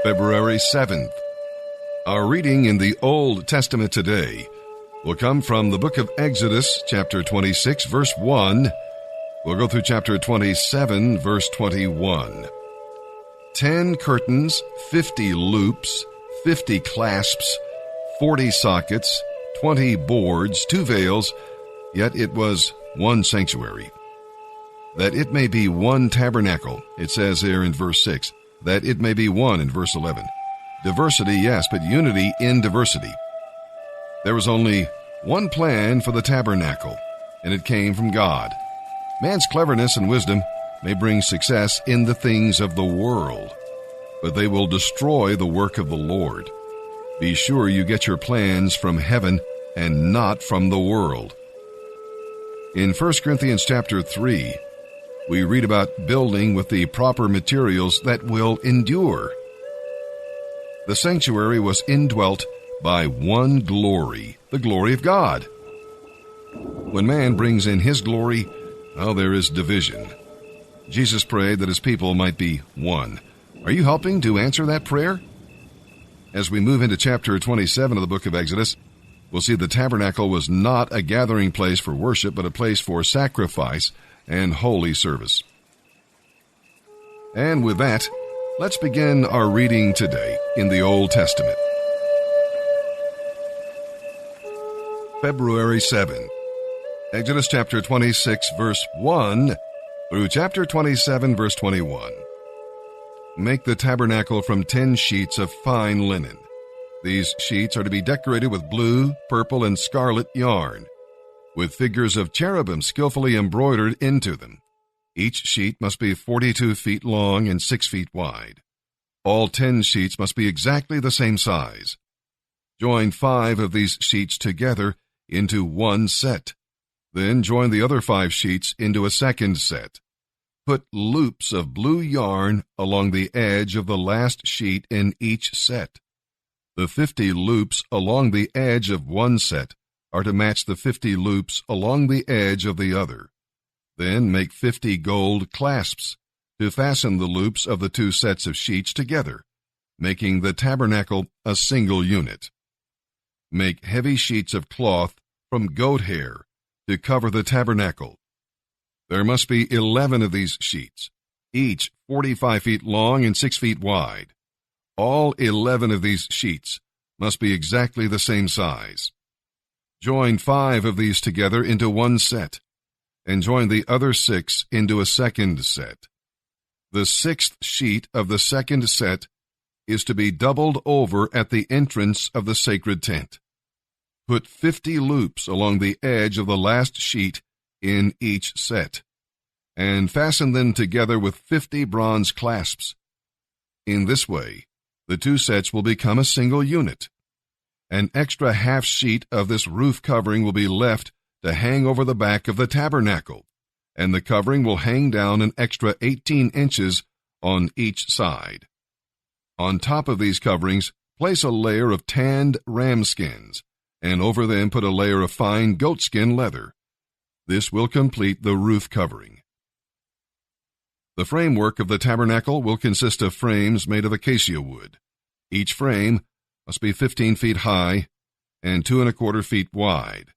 February 7th. Our reading in the Old Testament today will come from the book of Exodus, chapter 26, verse 1. We'll go through chapter 27, verse 21. 10 curtains, 50 loops, 50 clasps, 40 sockets, 20 boards, 2 veils, yet it was one sanctuary. That it may be one tabernacle, it says there in verse 6. That it may be one in verse 11. Diversity, yes, but unity in diversity. There was only one plan for the tabernacle, and it came from God. Man's cleverness and wisdom may bring success in the things of the world, but they will destroy the work of the Lord. Be sure you get your plans from heaven and not from the world. In 1 Corinthians chapter 3, we read about building with the proper materials that will endure. The sanctuary was indwelt by one glory, the glory of God. When man brings in his glory, there is division. Jesus prayed that his people might be one. Are you helping to answer that prayer? As we move into chapter 27 of the book of Exodus, we'll see the tabernacle was not a gathering place for worship, but a place for sacrifice and holy service. And with that, let's begin our reading today in the Old Testament. February 7th. Exodus chapter 26, verse 1 through chapter 27, verse 21. Make the tabernacle from 10 sheets of fine linen. These sheets are to be decorated with blue, purple, and scarlet yarn, with figures of cherubim skillfully embroidered into them. Each sheet must be 42 feet long and 6 feet wide. All 10 sheets must be exactly the same size. Join 5 of these sheets together into one set. Then join the other 5 sheets into a second set. Put loops of blue yarn along the edge of the last sheet in each set. The 50 loops along the edge of one set are to match the 50 loops along the edge of the other. Then make 50 gold clasps to fasten the loops of the 2 sets of sheets together, making the tabernacle a single unit. Make heavy sheets of cloth from goat hair to cover the tabernacle. There must be 11 of these sheets, each 45 feet long and 6 feet wide. All 11 of these sheets must be exactly the same size. Join 5 of these together into one set, and join the other 6 into a second set. The 6th sheet of the second set is to be doubled over at the entrance of the sacred tent. Put 50 loops along the edge of the last sheet in each set, and fasten them together with 50 bronze clasps. In this way, the 2 sets will become a single unit. An extra half sheet of this roof covering will be left to hang over the back of the tabernacle, and the covering will hang down an extra 18 inches on each side. On top of these coverings, place a layer of tanned ram skins, and over them put a layer of fine goatskin leather. This will complete the roof covering. The framework of the tabernacle will consist of frames made of acacia wood. Each frame must be 15 feet high and 2¼ feet wide.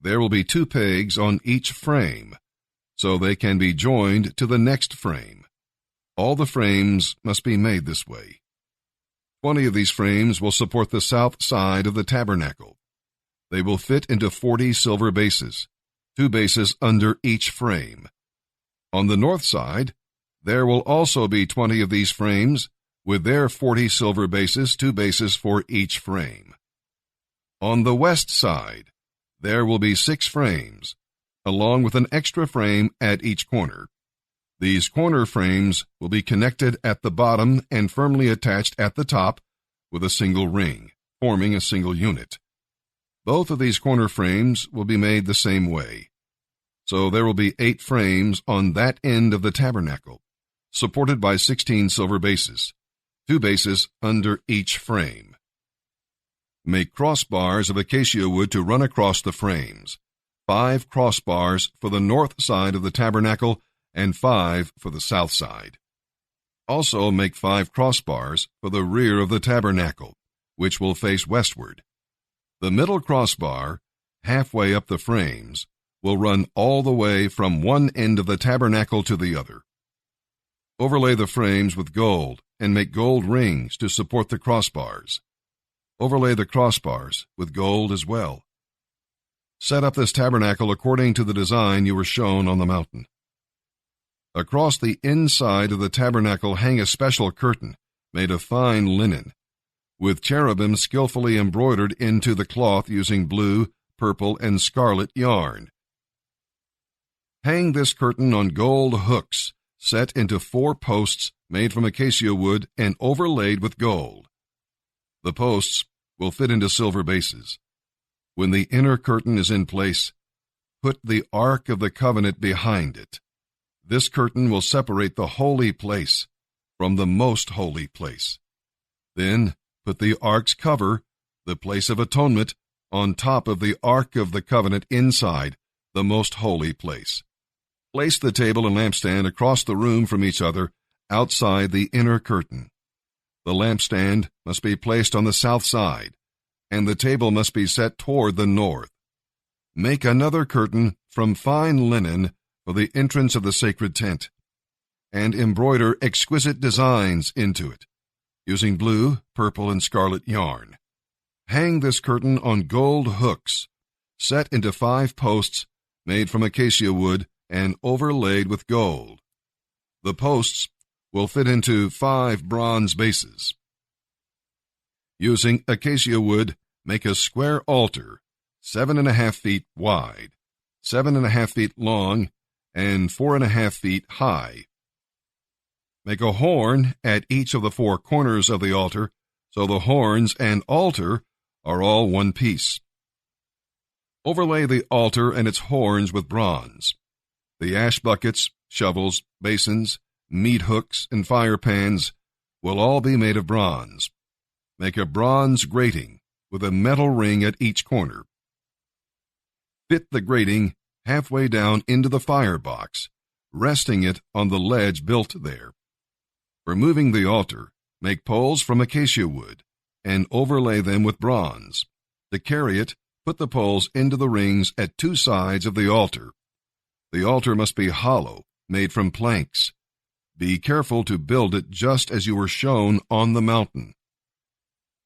There will be 2 pegs on each frame, so they can be joined to the next frame. All the frames must be made this way. 20 of these frames will support the south side of the tabernacle. They will fit into 40 silver bases, 2 bases under each frame. On the north side, there will also be 20 of these frames, with their 40 silver bases, 2 bases for each frame. On the west side, there will be 6 frames, along with an extra frame at each corner. These corner frames will be connected at the bottom and firmly attached at the top with a single ring, forming a single unit. Both of these corner frames will be made the same way. So there will be 8 frames on that end of the tabernacle, supported by 16 silver bases, 2 bases under each frame. Make crossbars of acacia wood to run across the frames, 5 crossbars for the north side of the tabernacle and 5 for the south side. Also make 5 crossbars for the rear of the tabernacle, which will face westward. The middle crossbar, halfway up the frames, will run all the way from one end of the tabernacle to the other. Overlay the frames with gold and make gold rings to support the crossbars. Overlay the crossbars with gold as well. Set up this tabernacle according to the design you were shown on the mountain. Across the inside of the tabernacle hang a special curtain made of fine linen, with cherubim skillfully embroidered into the cloth using blue, purple, and scarlet yarn. Hang this curtain on gold hooks set into 4 posts made from acacia wood and overlaid with gold. The posts will fit into silver bases. When the inner curtain is in place, put the Ark of the Covenant behind it. This curtain will separate the holy place from the most holy place. Then put the Ark's cover, the place of atonement, on top of the Ark of the Covenant inside the most holy place. Place the table and lampstand across the room from each other outside the inner curtain. The lampstand must be placed on the south side, and the table must be set toward the north. Make another curtain from fine linen for the entrance of the sacred tent, and embroider exquisite designs into it, using blue, purple, and scarlet yarn. Hang this curtain on gold hooks, set into 5 posts made from acacia wood and overlaid with gold. The posts will fit into 5 bronze bases. Using acacia wood, make a square altar 7.5 feet wide, 7.5 feet long, and 4.5 feet high. Make a horn at each of the 4 corners of the altar, so the horns and altar are all one piece. Overlay the altar and its horns with bronze. The ash buckets, shovels, basins, meat hooks, and fire pans will all be made of bronze. Make a bronze grating with a metal ring at each corner. Fit the grating halfway down into the firebox, resting it on the ledge built there. For moving the altar, make poles from acacia wood and overlay them with bronze. To carry it, put the poles into the rings at 2 sides of the altar. The altar must be hollow, made from planks. Be careful to build it just as you were shown on the mountain.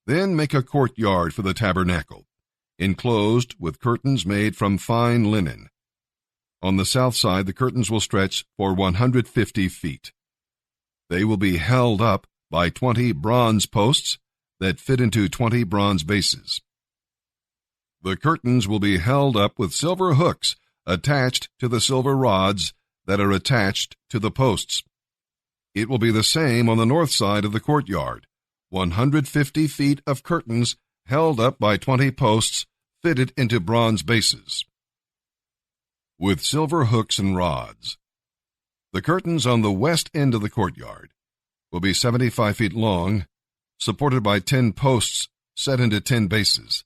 Then make a courtyard for the tabernacle, enclosed with curtains made from fine linen. On the south side, the curtains will stretch for 150 feet. They will be held up by 20 bronze posts that fit into 20 bronze bases. The curtains will be held up with silver hooks attached to the silver rods that are attached to the posts. It will be the same on the north side of the courtyard, 150 feet of curtains held up by 20 posts fitted into bronze bases, with silver hooks and rods. The curtains on the west end of the courtyard will be 75 feet long, supported by 10 posts set into 10 bases.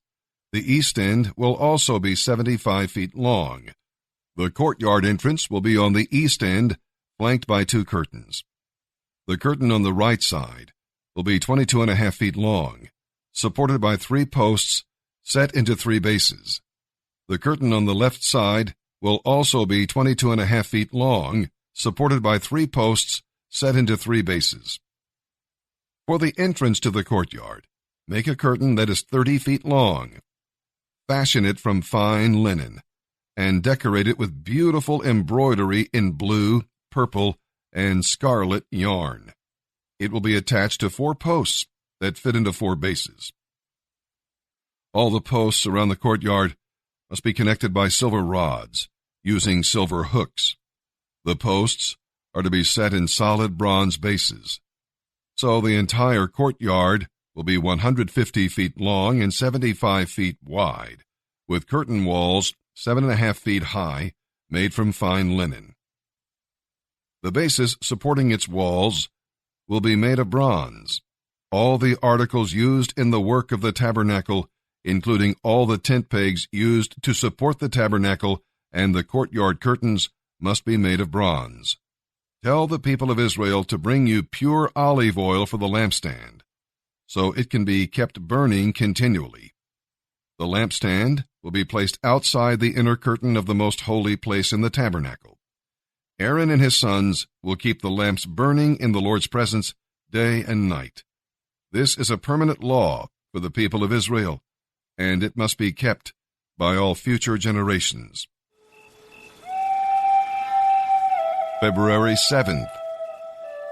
The east end will also be 75 feet long. The courtyard entrance will be on the east end, flanked by 2 curtains. The curtain on the right side will be 22.5 feet long, supported by 3 posts set into 3 bases. The curtain on the left side will also be 22.5 feet long, supported by 3 posts set into 3 bases. For the entrance to the courtyard, make a curtain that is 30 feet long. Fashion it from fine linen, and decorate it with beautiful embroidery in blue, purple, and scarlet yarn. It will be attached to 4 posts that fit into 4 bases. All the posts around the courtyard must be connected by silver rods, using silver hooks. The posts are to be set in solid bronze bases. So the entire courtyard will be 150 feet long and 75 feet wide, with curtain walls 7.5 feet high, made from fine linen. The bases supporting its walls will be made of bronze. All the articles used in the work of the tabernacle, including all the tent pegs used to support the tabernacle and the courtyard curtains, must be made of bronze. Tell the people of Israel to bring you pure olive oil for the lampstand, so it can be kept burning continually. The lampstand will be placed outside the inner curtain of the most holy place in the tabernacle. Aaron and his sons will keep the lamps burning in the Lord's presence day and night. This is a permanent law for the people of Israel, and it must be kept by all future generations. February 7th.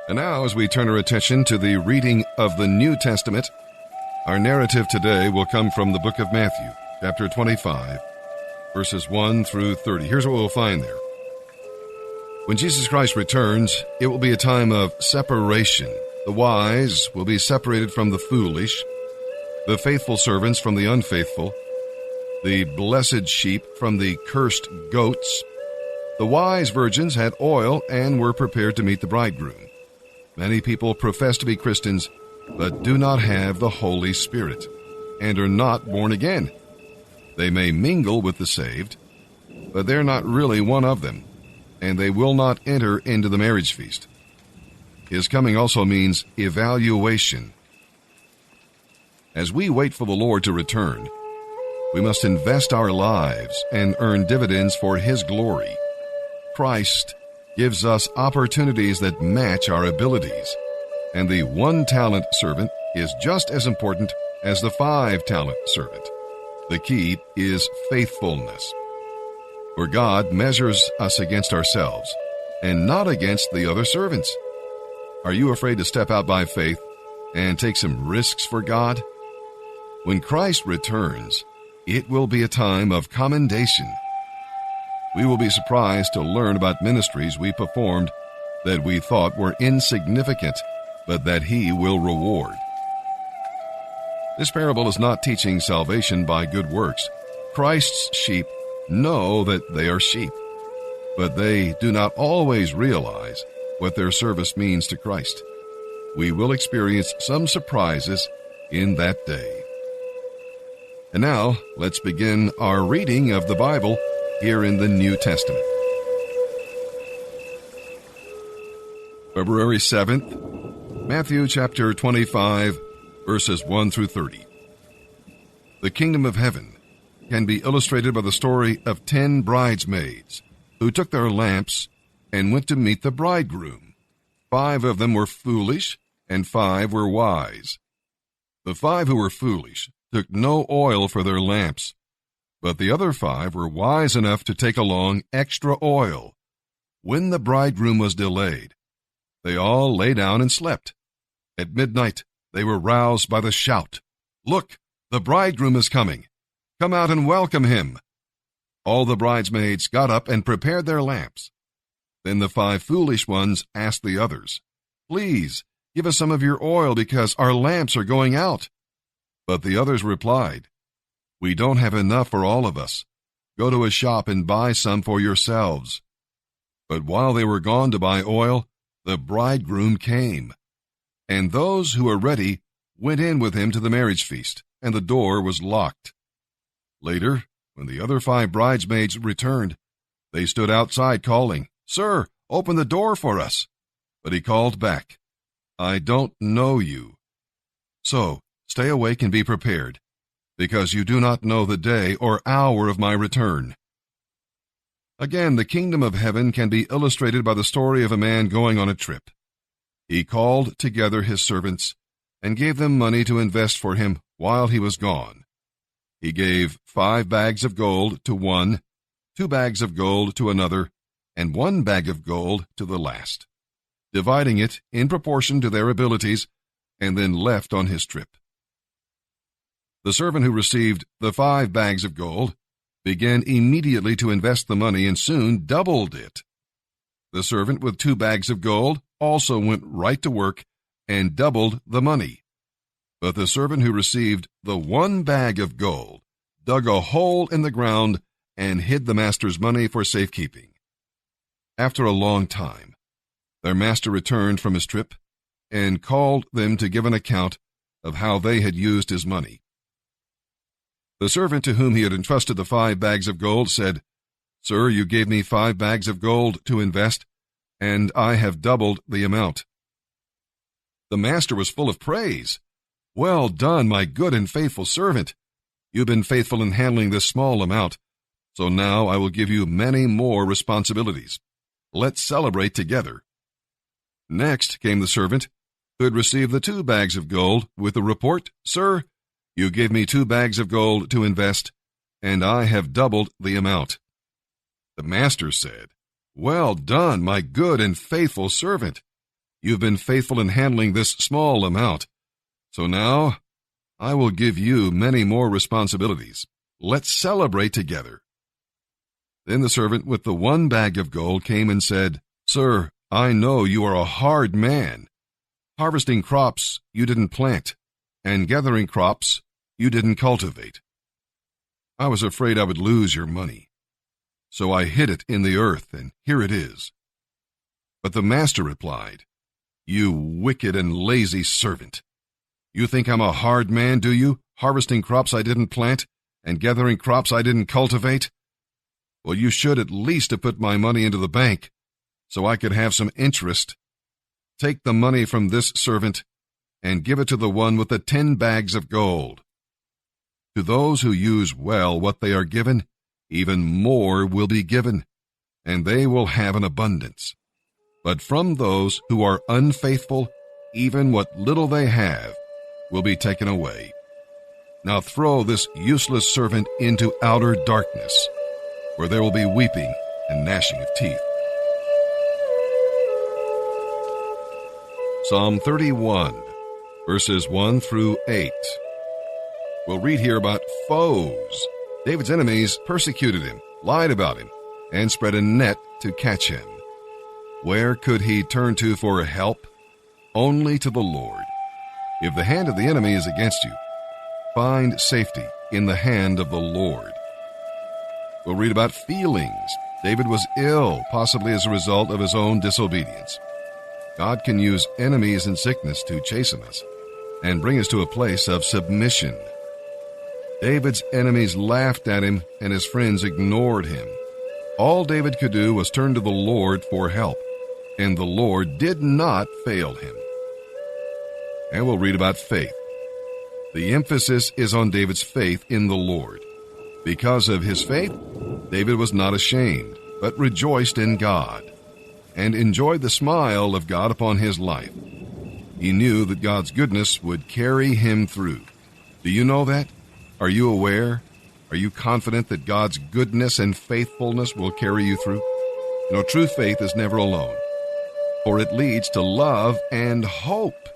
And now, as we turn our attention to the reading of the New Testament, our narrative today will come from the book of Matthew, chapter 25, verses 1 through 30. Here's what we'll find there. When Jesus Christ returns, it will be a time of separation. The wise will be separated from the foolish, the faithful servants from the unfaithful, the blessed sheep from the cursed goats. The wise virgins had oil and were prepared to meet the bridegroom. Many people profess to be Christians, but do not have the Holy Spirit, and are not born again. They may mingle with the saved, but they're not really one of them, and they will not enter into the marriage feast. His coming also means evaluation. As we wait for the Lord to return, we must invest our lives and earn dividends for His glory. Christ gives us opportunities that match our abilities, and the 1-talent servant is just as important as the 5-talent servant. The key is faithfulness. For God measures us against ourselves and not against the other servants. Are you afraid to step out by faith and take some risks for God? When Christ returns, it will be a time of commendation. We will be surprised to learn about ministries we performed that we thought were insignificant, but that He will reward. This parable is not teaching salvation by good works. Christ's sheep know that they are sheep, but they do not always realize what their service means to Christ. We will experience some surprises in that day. And now, let's begin our reading of the Bible here in the New Testament. February 7th, Matthew chapter 25, verses 1 through 30. The kingdom of heaven can be illustrated by the story of 10 bridesmaids who took their lamps and went to meet the bridegroom. 5 of them were foolish, and 5 were wise. The 5 who were foolish took no oil for their lamps, but the other 5 were wise enough to take along extra oil. When the bridegroom was delayed, they all lay down and slept. At midnight, they were roused by the shout, "Look, the bridegroom is coming. Come out and welcome him." All the bridesmaids got up and prepared their lamps. Then the 5 foolish ones asked the others, "Please, give us some of your oil because our lamps are going out." But the others replied, "We don't have enough for all of us. Go to a shop and buy some for yourselves." But while they were gone to buy oil, the bridegroom came, and those who were ready went in with him to the marriage feast, and the door was locked. Later, when the other 5 bridesmaids returned, they stood outside calling, "Sir, open the door for us." But he called back, "I don't know you. So stay awake and be prepared, because you do not know the day or hour of my return." Again, the kingdom of heaven can be illustrated by the story of a man going on a trip. He called together his servants and gave them money to invest for him while he was gone. He gave 5 bags of gold to one, 2 bags of gold to another, and 1 bag of gold to the last, dividing it in proportion to their abilities, and then left on his trip. The servant who received the 5 bags of gold began immediately to invest the money and soon doubled it. The servant with 2 bags of gold also went right to work and doubled the money. But the servant who received the 1 bag of gold dug a hole in the ground and hid the master's money for safekeeping. After a long time, their master returned from his trip and called them to give an account of how they had used his money. The servant to whom he had entrusted the 5 bags of gold said, "Sir, you gave me 5 bags of gold to invest, and I have doubled the amount." The master was full of praise. "Well done, my good and faithful servant. You've been faithful in handling this small amount, so now I will give you many more responsibilities. Let's celebrate together." Next came the servant who had received the 2 bags of gold with the report, "Sir, you gave me 2 bags of gold to invest, and I have doubled the amount." The master said, "Well done, my good and faithful servant. You've been faithful in handling this small amount, so now I will give you many more responsibilities. Let's celebrate together." Then the servant with the 1 bag of gold came and said, "Sir, I know you are a hard man. Harvesting crops you didn't plant, and gathering crops you didn't cultivate. I was afraid I would lose your money, so I hid it in the earth, and here it is." But the master replied, "You wicked and lazy servant. You think I'm a hard man, do you, harvesting crops I didn't plant and gathering crops I didn't cultivate? Well, you should at least have put my money into the bank so I could have some interest. Take the money from this servant and give it to the one with the 10 bags of gold. To those who use well what they are given, even more will be given, and they will have an abundance. But from those who are unfaithful, even what little they have will be taken away. Now throw this useless servant into outer darkness, where there will be weeping and gnashing of teeth." Psalm 31, verses 1 through 8. We'll read here about foes. David's enemies persecuted him, lied about him, and spread a net to catch him. Where could he turn to for help? Only to the Lord. If the hand of the enemy is against you, find safety in the hand of the Lord. We'll read about feelings. David was ill, possibly as a result of his own disobedience. God can use enemies and sickness to chasten us and bring us to a place of submission. David's enemies laughed at him, and his friends ignored him. All David could do was turn to the Lord for help, and the Lord did not fail him. And we'll read about faith. The emphasis is on David's faith in the Lord. Because of his faith, David was not ashamed, but rejoiced in God, and enjoyed the smile of God upon his life. He knew that God's goodness would carry him through. Do you know that? Are you aware? Are you confident that God's goodness and faithfulness will carry you through? You know, true faith is never alone, for it leads to love and hope,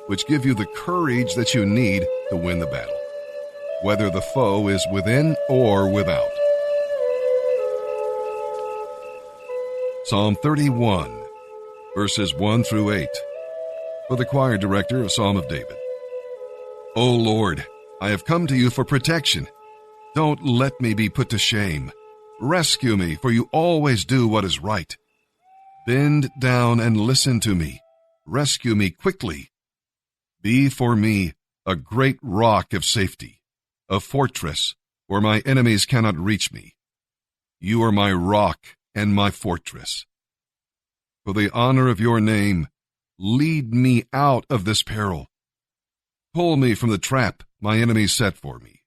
which give you the courage that you need to win the battle, whether the foe is within or without. Psalm 31, verses 1 through 8. For the choir director, a psalm of David. O Lord, I have come to you for protection. Don't let me be put to shame. Rescue me, for you always do what is right. Bend down and listen to me. Rescue me quickly. Be for me a great rock of safety, a fortress where my enemies cannot reach me. You are my rock and my fortress. For the honor of your name, lead me out of this peril. Pull me from the trap my enemies set for me,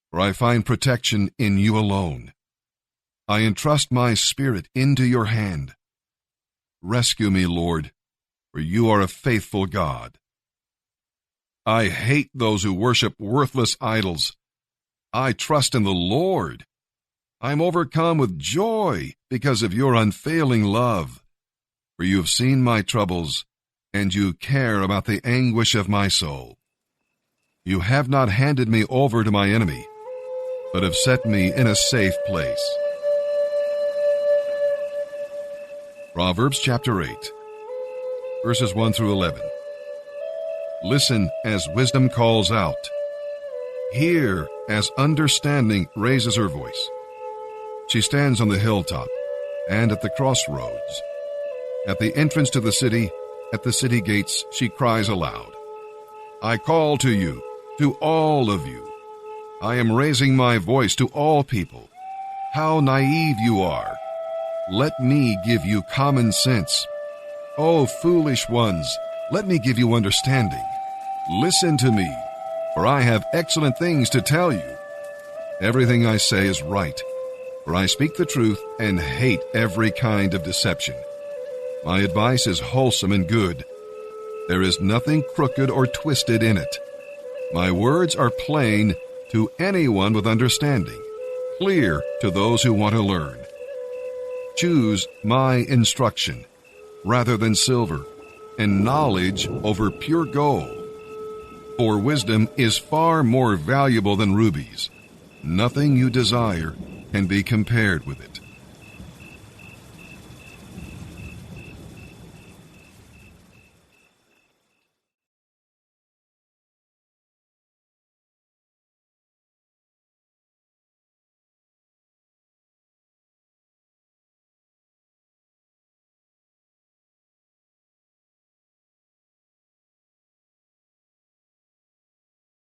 for I find protection in you alone. I entrust my spirit into your hand. Rescue me, Lord, for you are a faithful God. I hate those who worship worthless idols. I trust in the Lord. I am overcome with joy because of your unfailing love. For you have seen my troubles, and you care about the anguish of my soul. You have not handed me over to my enemy, but have set me in a safe place. Proverbs chapter 8, verses 1 through 11. Listen as wisdom calls out. Hear as understanding raises her voice. She stands on the hilltop and at the crossroads. At the entrance to the city, at the city gates, she cries aloud. I call to you, to all of you. I am raising my voice to all people. How naive you are. Let me give you common sense. O foolish ones, let me give you understanding. Listen to me, for I have excellent things to tell you. Everything I say is right, for I speak the truth and hate every kind of deception. My advice is wholesome and good. There is nothing crooked or twisted in it. My words are plain to anyone with understanding, clear to those who want to learn. Choose my instruction rather than silver, and knowledge over pure gold. For wisdom is far more valuable than rubies. Nothing you desire can be compared with it.